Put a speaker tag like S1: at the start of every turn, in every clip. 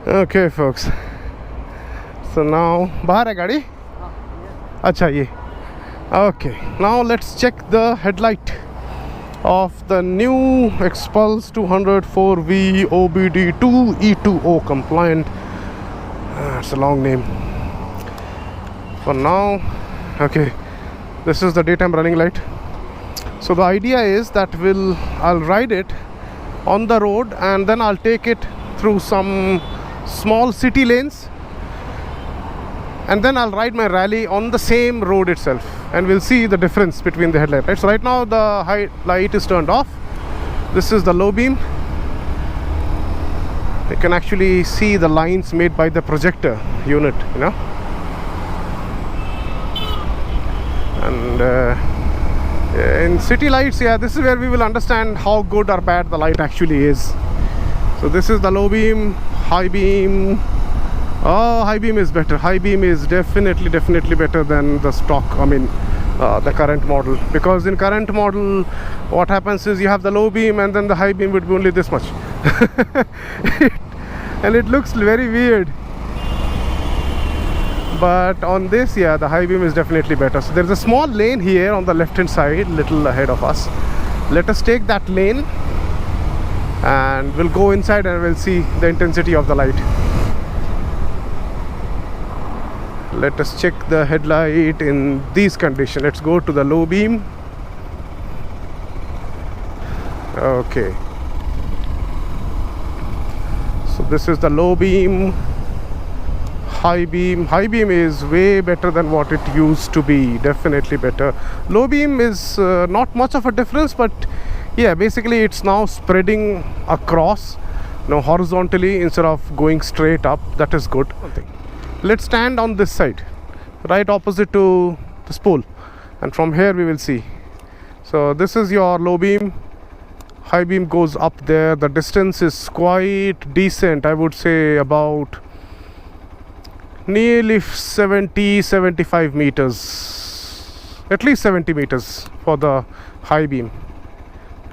S1: Okay folks, so now bahar hai gadi? Acha ye. Okay, now let's check the headlight of the new Xpulse 204V OBD2 E2O compliant. It's a long name. For now, okay, this is the daytime running light. So the idea is that I'll ride it on the road and then I'll take it through some small city lanes, and then I'll ride my rally on the same road itself, and we'll see the difference between the headlight, right? So right now the high light is turned off. This is the low beam. You can actually see the lines made by the projector unit, you know. And in city lights, yeah, this is where we will understand how good or bad the light actually is. So this is the low beam, high beam. Oh, high beam is better. High beam is definitely better than the stock, I mean the current model, because in current model what happens is you have the low beam and then the high beam would be only this much and it looks very weird. But on this, yeah, the high beam is definitely better. So there's a small lane here on the left hand side, little ahead of us. Let us take that lane and we'll go inside and we'll see the intensity of the light. Let us check the headlight in these conditions. Let's go to the low beam. Okay, so this is the low beam. High beam is way better than what it used to be, definitely better. Low beam is not much of a difference, but yeah, basically it's now spreading across, you know, horizontally instead of going straight up. That is good. Let's stand on this side, right opposite to the spool, and from here we will see. So this is your low beam. High beam goes up there. The distance is quite decent, I would say about nearly 70-75 meters, at least 70 meters for the high beam.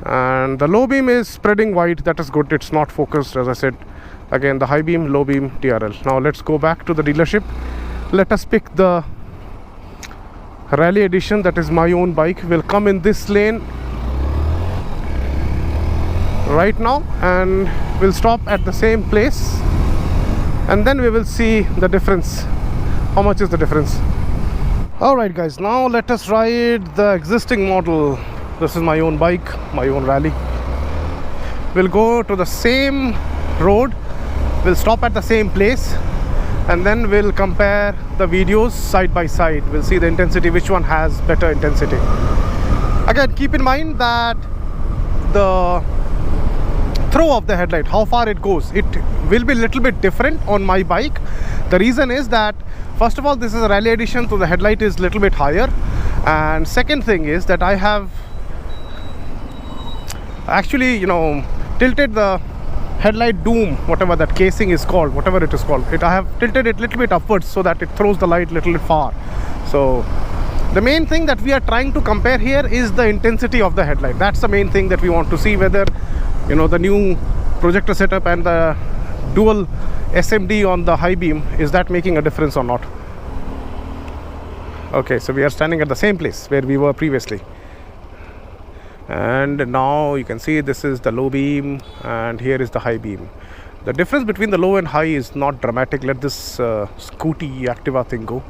S1: And the low beam is spreading wide. That is good. It's not focused, as I said. Again, the high beam, low beam, TRL. Now let's go back to the dealership. Let us pick the Rally Edition, that is my own bike. Will come in this lane right now and we'll stop at the same place, and then we will see the difference. How much is the difference? Alright guys, now let us ride the existing model. This is my own bike, my own rally. We'll go to the same road, we'll stop at the same place, and then we'll compare the videos side by side. We'll see the intensity, which one has better intensity. Again, keep in mind that the throw of the headlight, how far it goes, it will be a little bit different on my bike. The reason is that, first of all, this is a Rally Edition, so the headlight is a little bit higher, and second thing is that I have actually, you know, tilted the headlight dome, whatever that casing is called, whatever it is called, I have tilted it a little bit upwards so that it throws the light a little bit far. So the main thing that we are trying to compare here is the intensity of the headlight. That's the main thing that we want to see, whether, you know, the new projector setup and the dual SMD on the high beam, is that making a difference or not. Okay, so we are standing at the same place where we were previously, and now you can see this is the low beam and here is the high beam. The difference between the low and high is not dramatic. Let this Scooty Activa thing go.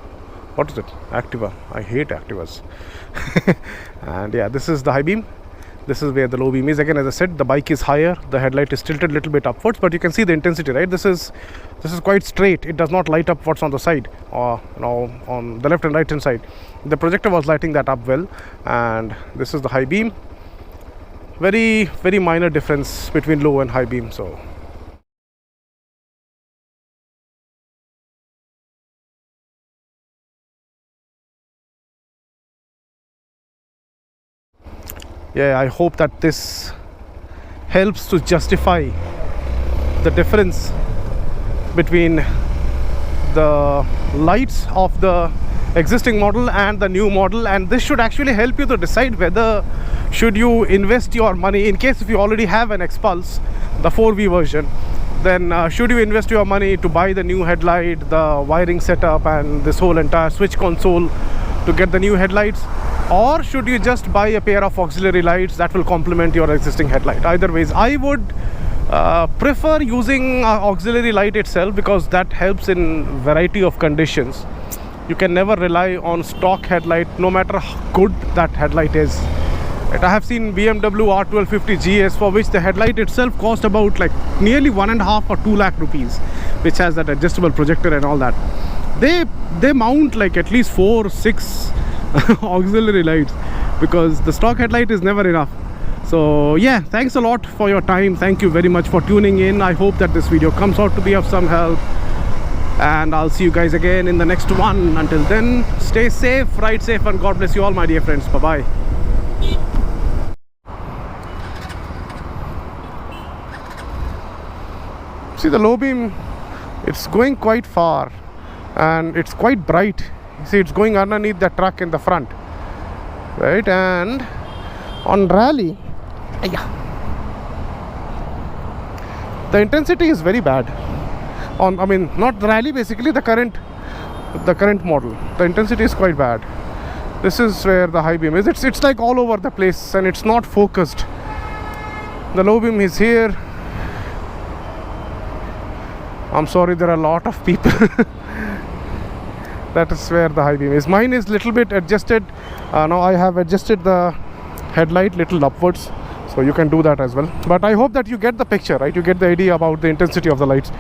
S1: What is it? Activa. I hate Activas. And yeah, this is the high beam. This is where the low beam is. Again, as I said, the bike is higher, the headlight is tilted a little bit upwards, but you can see the intensity, right? This is quite straight. It does not light up what's on the side, or, you know, on the left and right hand side. The projector was lighting that up well. And this is the high beam. Very minor difference between low and high beam. So yeah, I hope that this helps to justify the difference between the lights of the existing model and the new model, and this should actually help you to decide whether should you invest your money, in case if you already have an Xpulse, the 4V version, then should you invest your money to buy the new headlight, the wiring setup and this whole entire switch console to get the new headlights, or should you just buy a pair of auxiliary lights that will complement your existing headlight? Either ways, I would prefer using auxiliary light itself, because that helps in variety of conditions. You can never rely on stock headlight, no matter how good that headlight is. Right, I have seen BMW R1250 GS, for which the headlight itself cost about like nearly 1.5 or 2 lakh rupees, which has that adjustable projector and all that. They mount like at least 4 or 6 auxiliary lights, because the stock headlight is never enough. So yeah, thanks a lot for your time. Thank you very much for tuning in. I hope that this video comes out to be of some help, and I'll see you guys again in the next one. Until then, stay safe, ride safe, and God bless you all, my dear friends. Bye bye. See, the low beam, it's going quite far and it's quite bright. You see, it's going underneath the truck in the front, right? And on rally, the intensity is very bad. I mean, not the rally, basically the current model. The intensity is quite bad. This is where the high beam is. It's like all over the place and it's not focused. The low beam is here. I'm sorry, there are a lot of people. That is where the high beam is. Mine is little bit adjusted. Now I have adjusted the headlight little upwards, so you can do that as well. But I hope that you get the picture, right? You get the idea about the intensity of the lights.